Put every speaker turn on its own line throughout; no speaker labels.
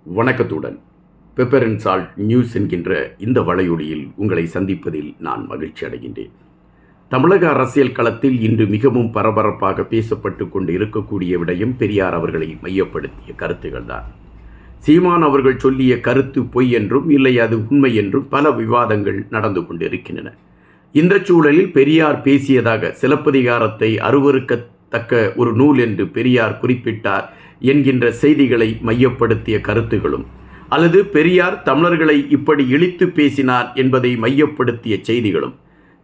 வணக்கத்துடன் pepper and salt news என்கின்ற இந்த வலையொலியில் உங்களை சந்திப்பதில் நான் மகிழ்ச்சி அடைகின்றேன். தமிழக அரசியல் களத்தில் இன்று மிகவும் பரபரப்பாக பேசப்பட்டு கொண்டு இருக்கக்கூடிய விடயம் பெரியார் அவர்களை மையப்படுத்திய கருத்துக்கள் தான். சீமான் அவர்கள் சொல்லிய கருத்து பொய் என்றும் இல்லை அது உண்மை என்றும் பல விவாதங்கள் நடந்து கொண்டு இருக்கின்றன. இந்த சூழலில் பெரியார் பேசியதாக சிலப்பதிகாரத்தை அருவருக்கத்தக்க ஒரு நூல் என்று பெரியார் குறிப்பிட்டார் என்கின்ற செய்திகளை மையப்படுத்திய கருத்துகளும், அல்லது பெரியார் தமிழர்களை இப்படி இழித்து பேசினார் என்பதை மையப்படுத்திய செய்திகளும்,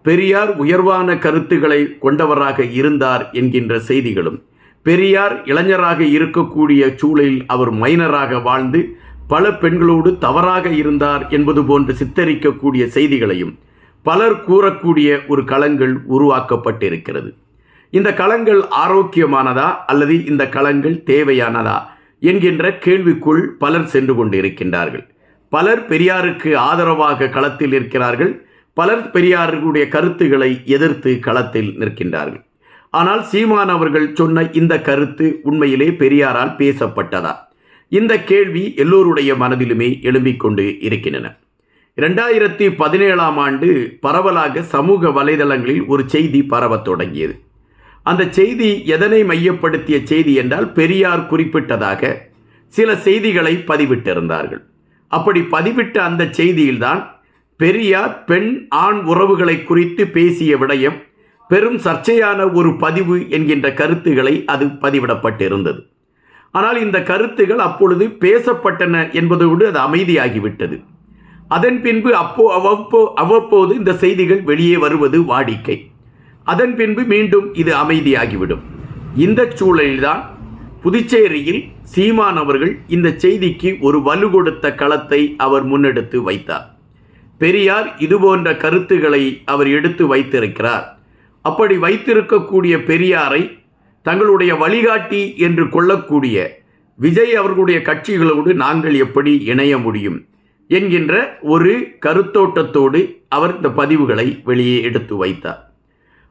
பெரியார் உயர்வான கருத்துக்களை கொண்டவராக இருந்தார் என்கின்ற செய்திகளும், பெரியார் இளைஞராக இருக்கக்கூடிய சூழலில் அவர் மைனராக வாழ்ந்து பல பெண்களோடு தவறாக இருந்தார் என்பது போன்று சித்தரிக்கக்கூடிய செய்திகளையும் பலர் கூறக்கூடிய ஒரு களங்கள் உருவாக்கப்பட்டிருக்கிறது. இந்த களங்கள் ஆரோக்கியமானதா அல்லது இந்த களங்கள் தேவையானதா என்கின்ற கேள்விக்குள் பலர் சென்று கொண்டிருக்கின்றார்கள். பலர் பெரியாருக்கு ஆதரவாக களத்தில் இருக்கிறார்கள், பலர் பெரியாருடைய கருத்துக்களை எதிர்த்து களத்தில் நிற்கின்றார்கள். ஆனால் சீமான் அவர்கள் சொன்ன இந்த கருத்து உண்மையிலே பெரியாரால் பேசப்பட்டதா? இந்த கேள்வி எல்லோருடைய மனதிலுமே எழும்பிக் கொண்டு இருக்கின்றன. 2017ஆம் ஆண்டு பரவலாக சமூக வலைதளங்களில் ஒரு செய்தி பரவத் தொடங்கியது. அந்த செய்தி எதனை மையப்படுத்திய செய்தி என்றால், பெரியார் குறிப்பிட்டதாக சில செய்திகளை பதிவிட்டிருந்தார்கள். அப்படி பதிவிட்ட அந்த செய்தியில்தான் பெரியார் பெண் ஆண் உறவுகளை குறித்து பேசிய விடயம் பெரும் சர்ச்சையான ஒரு பதிவு என்கின்ற கருத்துக்களை அது பதிவிடப்பட்டிருந்தது. ஆனால் இந்த கருத்துகள் அப்பொழுது பேசப்பட்டன என்பதோடு அது அமைதியாகிவிட்டது. அதன் பின்பு அவ்வப்போது இந்த செய்திகள் வெளியே வருவது வாடிக்கை. அதன் பின்பு மீண்டும் இது அமைதியாகிவிடும். இந்த சூழலில்தான் புதுச்சேரியில் சீமான் அவர்கள் இந்த செய்திக்கு ஒரு வலு கொடுத்த களத்தை அவர் முன்னெடுத்து வைத்தார். பெரியார் இதுபோன்ற கருத்துக்களை அவர் எடுத்து வைத்திருக்கிறார். அப்படி வைத்திருக்கக்கூடிய பெரியாரை தங்களுடைய வழிகாட்டி என்று கொள்ளக்கூடிய விஜய் அவர்களுடைய கட்சிகளோடு நாங்கள் எப்படி இணைய முடியும் என்கின்ற ஒரு கருத்தோட்டத்தோடு அவர் இந்த பதிவுகளை வெளியே எடுத்து வைத்தார்.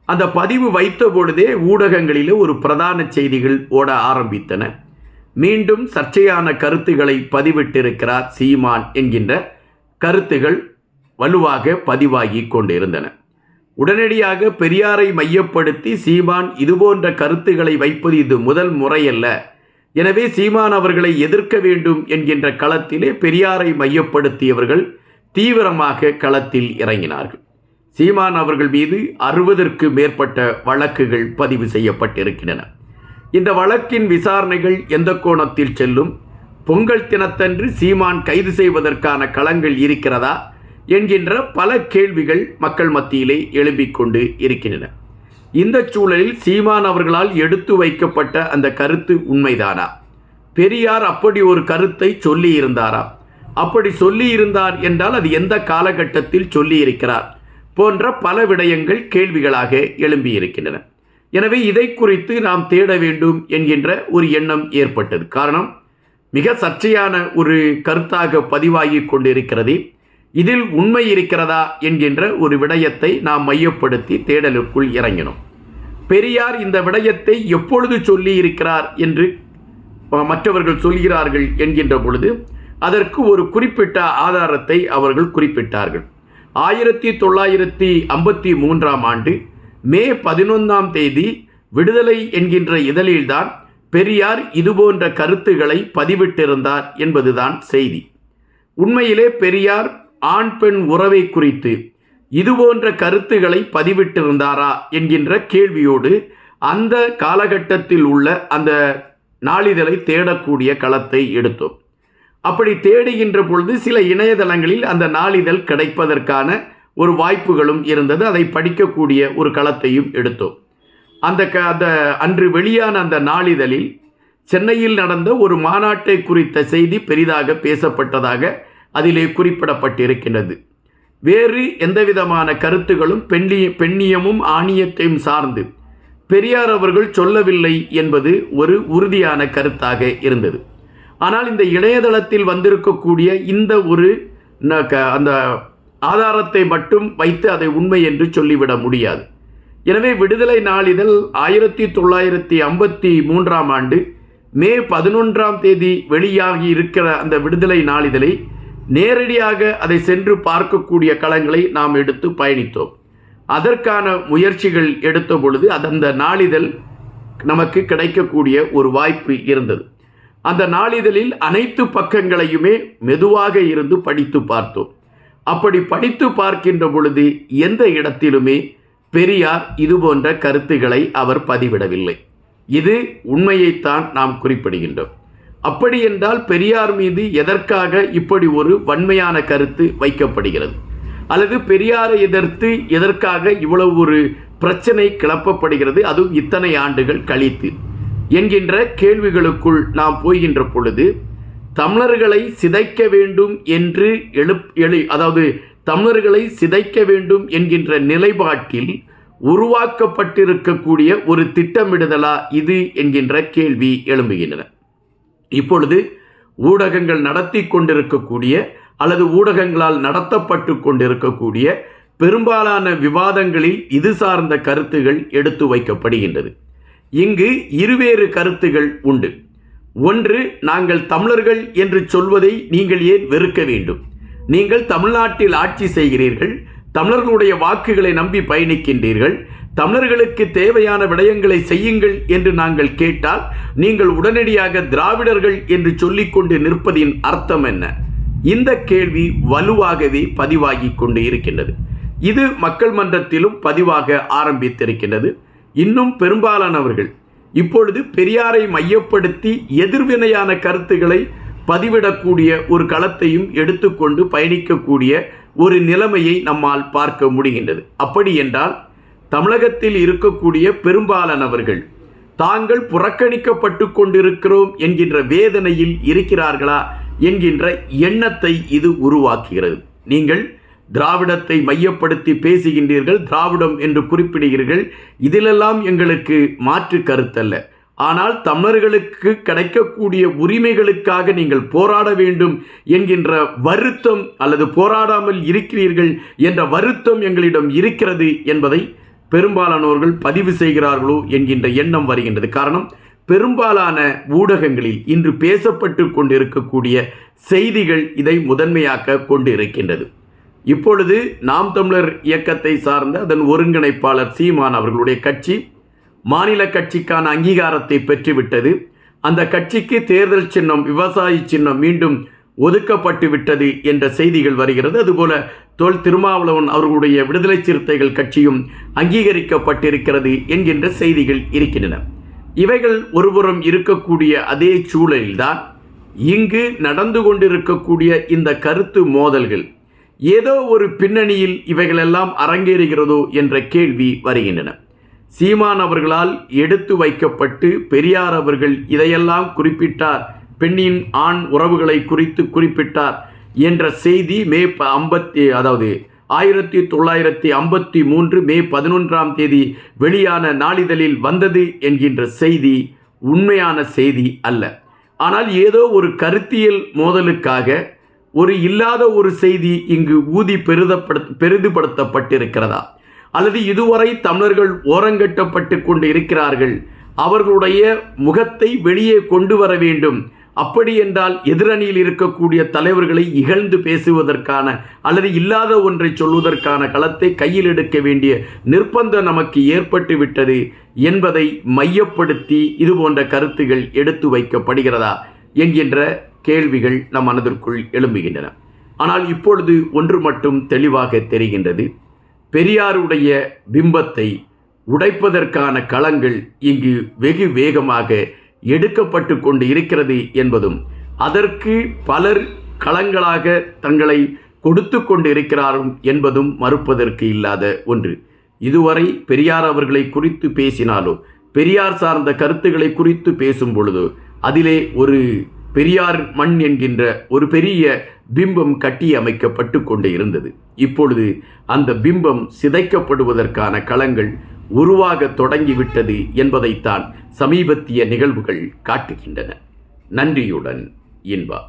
அந்த பதிவு வைத்த பொழுதே ஊடகங்களிலே ஒரு பிரதான செய்திகள் ஓட ஆரம்பித்தன. மீண்டும் சர்ச்சையான கருத்துக்களை பதிவிட்டிருக்கிறார் சீமான் என்கின்ற கருத்துகள் வலுவாக பதிவாகி கொண்டிருந்தன. உடனடியாக பெரியாரை மையப்படுத்தி சீமான் இதுபோன்ற கருத்துக்களை வைப்பது இது முதல் முறையல்ல, எனவே சீமான் அவர்களை எதிர்க்க வேண்டும் என்கின்ற களத்திலே பெரியாரை மையப்படுத்தியவர்கள் தீவிரமாக களத்தில் இறங்கினார்கள். சீமான் அவர்கள் மீது 60ற்கு மேற்பட்ட வழக்குகள் பதிவு செய்யப்பட்டிருக்கின்றன. இந்த வழக்கின் விசாரணைகள் எந்த கோணத்தில் செல்லும், பொங்கல் தினத்தன்று சீமான் கைது செய்வதற்கான களங்கள் இருக்கிறதா என்கின்ற பல கேள்விகள் மக்கள் மத்தியிலே எழும்பிக் கொண்டு இருக்கின்றன. இந்த சூழலில் சீமான் அவர்களால் எடுத்து வைக்கப்பட்ட அந்த கருத்து உண்மைதானா? பெரியார் அப்படி ஒரு கருத்தை சொல்லி இருந்தாரா? அப்படி சொல்லி இருந்தார் என்றால் அது எந்த காலகட்டத்தில் சொல்லி இருக்கிறார் போன்ற பல விடயங்கள் கேள்விகளாக எழும்பியிருக்கின்றன. எனவே இதை குறித்து நாம் தேட வேண்டும் என்கின்ற ஒரு எண்ணம் ஏற்பட்டது. காரணம், மிக சர்ச்சையான ஒரு கருத்தாக பதிவாகி கொண்டிருக்கிறது. இதில் உண்மை இருக்கிறதா என்கின்ற ஒரு விடயத்தை நாம் மையப்படுத்தி தேடலுக்குள் இறங்கினோம். பெரியார் இந்த விடயத்தை எப்பொழுது சொல்லி இருக்கிறார் என்று மற்றவர்கள் சொல்கிறார்கள் என்கின்ற பொழுது அதற்கு ஒரு குறிப்பிட்ட ஆதாரத்தை அவர்கள் குறிப்பிட்டார்கள். 1953ஆம் ஆண்டு மே 11ஆம் தேதி விடுதலை என்கின்ற இதழில்தான் பெரியார் இதுபோன்ற கருத்துக்களை பதிவிட்டிருந்தார் என்பதுதான் செய்தி. உண்மையிலே பெரியார் ஆண் பெண் உறவை குறித்து இதுபோன்ற கருத்துக்களை பதிவிட்டிருந்தாரா என்கின்ற கேள்வியோடு அந்த காலகட்டத்தில் உள்ள அந்த நாளிதழை தேடக்கூடிய களத்தை எடுத்தோம். அப்படி தேடுகின்ற பொழுது சில இணையதளங்களில் அந்த நாளிதழ் கிடைப்பதற்கான ஒரு வாய்ப்புகளும் இருந்தது. அதை படிக்கக்கூடிய ஒரு களத்தையும் எடுத்தோம். அந்த அன்று வெளியான அந்த நாளிதழில் சென்னையில் நடந்த ஒரு மாநாட்டை குறித்த செய்தி பெரிதாக பேசப்பட்டதாக அதிலே குறிப்பிடப்பட்டிருக்கின்றது. வேறு எந்தவிதமான கருத்துகளும் பெண்ணியமும் ஆணியத்தையும் சார்ந்து பெரியார் அவர்கள் சொல்லவில்லை என்பது ஒரு உறுதியான கருத்தாக இருந்தது. ஆனால் இந்த இணையதளத்தில் வந்திருக்கக்கூடிய இந்த ஒரு அந்த ஆதாரத்தை மட்டும் வைத்து அதை உண்மை என்று சொல்லிவிட முடியாது. எனவே விடுதலை நாளிதழ் 1953ஆம் ஆண்டு மே 11ஆம் தேதி வெளியாகி இருக்கிற அந்த விடுதலை நாளிதழை நேரடியாக அதை சென்று பார்க்கக்கூடிய களங்களை நாம் எடுத்து பயணித்தோம். அதற்கான முயற்சிகள் எடுத்த பொழுது அந்த நாளிதழ் நமக்கு கிடைக்கக்கூடிய ஒரு வாய்ப்பு இருந்தது. அந்த நாளிதழில் அனைத்து பக்கங்களையுமே மெதுவாக இருந்து படித்து பார்த்தோம். அப்படி படித்து பார்க்கின்ற பொழுது எந்த இடத்திலுமே பெரியார் இதுபோன்ற கருத்துக்களை அவர் பதிவிடவில்லை. இது உண்மையைத்தான் நாம் குறிப்பிடுகின்றோம். அப்படி என்றால் பெரியார் மீது எதற்காக இப்படி ஒரு வன்மையான கருத்து வைக்கப்படுகிறது, அல்லது பெரியாரை எதிர்த்து எதற்காக இவ்வளவு ஒரு பிரச்சனை கிளப்பப்படுகிறது, அதுவும் இத்தனை ஆண்டுகள் கழித்து என்கின்ற கேள்விகளுக்குள் நாம் போகின்ற பொழுது தமிழர்களை சிதைக்க வேண்டும் என்று அதாவது தமிழர்களை சிதைக்க வேண்டும் என்கின்ற நிலைப்பாட்டில் உருவாக்கப்பட்டிருக்கக்கூடிய ஒரு திட்டமிடுதலா இது என்கின்ற கேள்வி எழும்புகின்றன. இப்பொழுது ஊடகங்கள் நடத்தி கொண்டிருக்கக்கூடிய அல்லது ஊடகங்களால் நடத்தப்பட்டு கொண்டிருக்கக்கூடிய பெரும்பாலான விவாதங்களில் இது சார்ந்த கருத்துகள் எடுத்து வைக்கப்படுகின்றது. இங்கு இருவேறு கருத்துகள் உண்டு. ஒன்று, நாங்கள் தமிழர்கள் என்று சொல்வதை நீங்கள் ஏன் வெறுக்க வேண்டும்? நீங்கள் தமிழ்நாட்டில் ஆட்சி செய்கிறீர்கள், தமிழர்களுடைய வாக்குகளை நம்பி பயணிக்கின்றீர்கள், தமிழர்களுக்கு தேவையான விடயங்களை செய்யுங்கள் என்று நாங்கள் கேட்டால் நீங்கள் உடனடியாக திராவிடர்கள் என்று சொல்லிக்கொண்டு நிற்பதின் அர்த்தம் என்ன? இந்த கேள்வி வலுவாகவே பதிவாகி கொண்டு இருக்கின்றது. இது மக்கள் மன்றத்திலும் பதிவாக ஆரம்பித்திருக்கின்றது. இன்னும் பெரும்பாலானவர்கள் இப்பொழுது பெரியாரை மையப்படுத்தி எதிர்வினையான கருத்துக்களை பதிவிடக்கூடிய ஒரு களத்தையும் எடுத்துக்கொண்டு பயணிக்கக்கூடிய ஒரு நிலைமையை நம்மால் பார்க்க முடிகின்றது. அப்படி என்றால் தமிழகத்தில் இருக்கக்கூடிய பெரும்பாலானவர்கள் தாங்கள் புறக்கணிக்கப்பட்டு கொண்டிருக்கிறோம் என்கின்ற வேதனையில் இருக்கிறார்களா என்கின்ற எண்ணத்தை இது உருவாக்குகிறது. நீங்கள் திராவிடத்தை மையப்படுத்தி பேசுகின்றீர்கள், திராவிடம் என்று குறிப்பிடுகிறீர்கள், இதிலெல்லாம் எங்களுக்கு மாற்று கருத்தல்ல. ஆனால் தமிழர்களுக்கு கிடைக்கக்கூடிய உரிமைகளுக்காக நீங்கள் போராட வேண்டும் என்கின்ற வருத்தம், அல்லது போராடாமல் இருக்கிறீர்கள் என்ற வருத்தம் எங்களிடம் இருக்கிறது என்பதை பெரும்பாலானோர்கள் பதிவு செய்கிறார்களோ என்கின்ற எண்ணம் வருகின்றது. காரணம், பெரும்பாலான ஊடகங்களில் இன்று பேசப்பட்டு கொண்டிருக்கக்கூடிய செய்திகள் இதை முதன்மையாக்க கொண்டு இருக்கின்றது. இப்பொழுது நாம் தமிழர் இயக்கத்தை சார்ந்த அதன் ஒருங்கிணைப்பாளர் சீமான் அவர்களுடைய கட்சி மாநில கட்சிக்கான அங்கீகாரத்தை பெற்றுவிட்டது. அந்த கட்சிக்கு தேர்தல் சின்னம் விவசாயி சின்னம் மீண்டும் ஒதுக்கப்பட்டு விட்டது என்ற செய்திகள் வருகிறது. அதுபோல தொல் திருமாவளவன் அவர்களுடைய விடுதலை சிறுத்தைகள் கட்சியும் அங்கீகரிக்கப்பட்டிருக்கிறது என்கின்ற செய்திகள் இருக்கின்றன. இவைகள் ஒருபுறம் இருக்கக்கூடிய அதே சூழலில்தான் இங்கு நடந்து கொண்டிருக்கக்கூடிய இந்த கருத்து மோதல்கள் ஏதோ ஒரு பின்னணியில் இவைகளெல்லாம் அரங்கேறுகிறதோ என்ற கேள்வி வருகின்றன. சீமான் அவர்களால் எடுத்து வைக்கப்பட்டு பெரியார் அவர்கள் இதையெல்லாம் குறிப்பிட்டார், பெண்ணின் ஆண் உறவுகளை குறித்து குறிப்பிட்டார் என்ற செய்தி 1953 மே 11ஆம் தேதி வெளியான நாளிதழில் வந்தது என்கின்ற செய்தி உண்மையான செய்தி அல்ல. ஆனால் ஏதோ ஒரு கருத்தியல் மோதலுக்காக ஒரு இல்லாத ஒரு செய்தி இங்கு பெரிதுபடுத்தப்பட்டிருக்கிறதா, அல்லது இதுவரை தமிழர்கள் ஓரங்கட்டப்பட்டு கொண்டு இருக்கிறார்கள், அவர்களுடைய முகத்தை வெளியே கொண்டு வர வேண்டும், அப்படி என்றால் எதிரணியில் இருக்கக்கூடிய தலைவர்களை இகழ்ந்து பேசுவதற்கான அல்லது இல்லாத ஒன்றை சொல்வதற்கான களத்தை கையில் எடுக்க வேண்டிய நிர்பந்தம் நமக்கு ஏற்பட்டு விட்டது என்பதை மையப்படுத்தி இது போன்ற கருத்துகள் எடுத்து வைக்கப்படுகிறதா என்கின்ற கேள்விகள் நம் மனதிற்குள் எழும்புகின்றன. ஆனால் இப்பொழுது ஒன்று மட்டும் தெளிவாக தெரிகின்றது, பெரியாருடைய பிம்பத்தை உடைப்பதற்கான களங்கள் இங்கு வெகு வேகமாக எடுக்கப்பட்டு கொண்டு இருக்கிறது என்பதும், அதற்கு பலர் களங்களாக தங்களை கொடுத்து கொண்டு இருக்கிறார்கள் என்பதும் மறுப்பதற்கு இல்லாத ஒன்று. இதுவரை பெரியார் அவர்களை குறித்து பேசினாலோ, பெரியார் சார்ந்த கருத்துக்களை குறித்து பேசும் பொழுதோ அதிலே ஒரு பெரியார் மண் என்கின்ற ஒரு பெரிய பிம்பம் கட்டி அமைக்கப்பட்டு கொண்டு இருந்தது. இப்பொழுது அந்த பிம்பம் சிதைக்கப்படுவதற்கான களங்கள் உருவாக தொடங்கிவிட்டது என்பதைத்தான் சமீபத்திய நிகழ்வுகள் காட்டுகின்றன. நன்றியுடன் இன்பா.